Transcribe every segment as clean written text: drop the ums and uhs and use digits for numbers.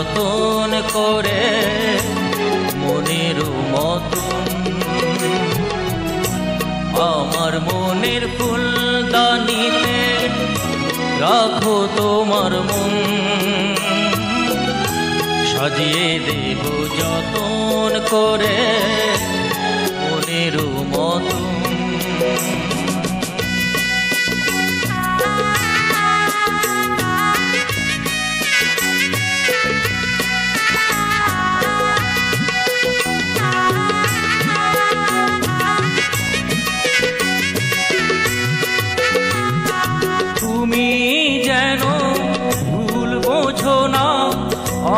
যতন করে মনের মতন। আমার মনের ফুলদানিতে রাখো তোমার মন, সাজিয়ে দেব যতন করে মনের মতন। তুমি যেন ভুল বোঝো না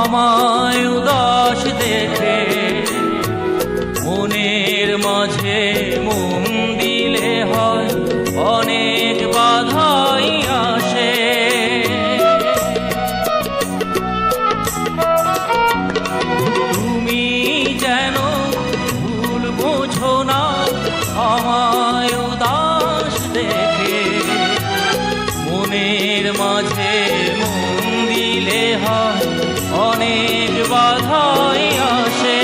আমায় উদাস দেখে, মনের মাঝে মন দিলে হয় অনেক বাধাই আসে। তুমি যেন ভুল বোঝো না আমায় উদাস দেখে, মনের মাঝে মন দিলে হয় অনেক বাধাই আসে।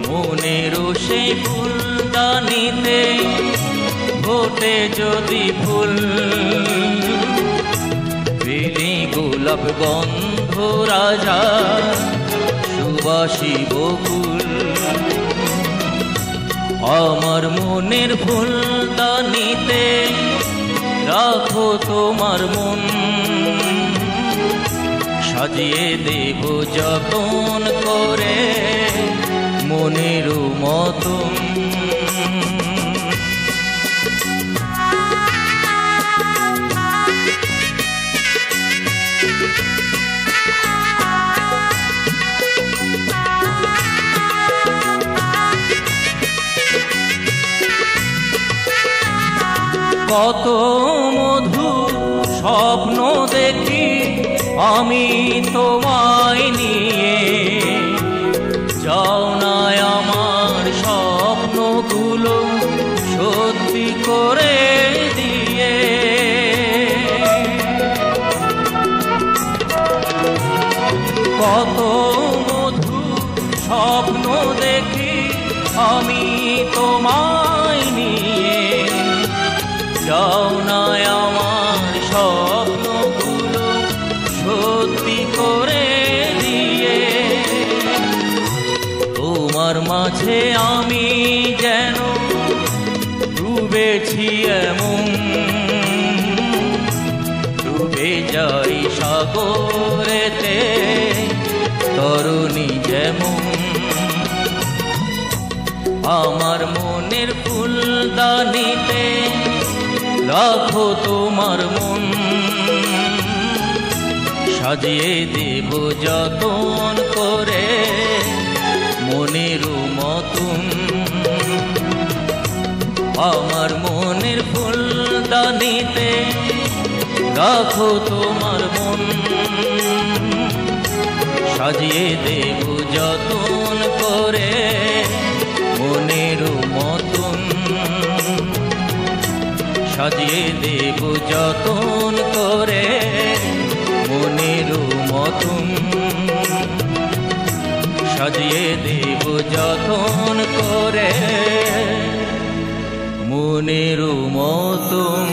মনেরও সেই ফুলদানিতে ফোটে যদি ফুল, বেলি গোলাপ গন্ধ রাজা সুবাসী বকুল। আমার মনের ফুলদানিতে রাখো তোমার মন, সাজিয়ে দেব যতন করে মনের মতন। কত মধুর স্বপ্ন দেখি আমি তোমায় নিয়ে, যাও না আমার স্বপ্নগুলো সত্যি করে দিয়ে। কত মধুর স্বপ্ন দেখি আমি তোমায় নিয়ে, যাও না আমার স্বপ্নগুলো সত্যি করে দিয়ে। তোমার মাঝে আমি যেন ডুবেছি এমন, ডুবে যাই সাগরেতে তরুণী যেমন। আমার মনের ফুলদানিতে রাখো তোমার মন, সাজিয়ে দেব যতন করে মনের মতন। আমার মনের ফুলদানিতে রাখো তোমার মন, সাজিয়ে দেব যতন করে মনের মতন। সাজিয়ে দেব যতন করে মনের মতন, সাজিয়ে দেব যতন করে মনের মতন।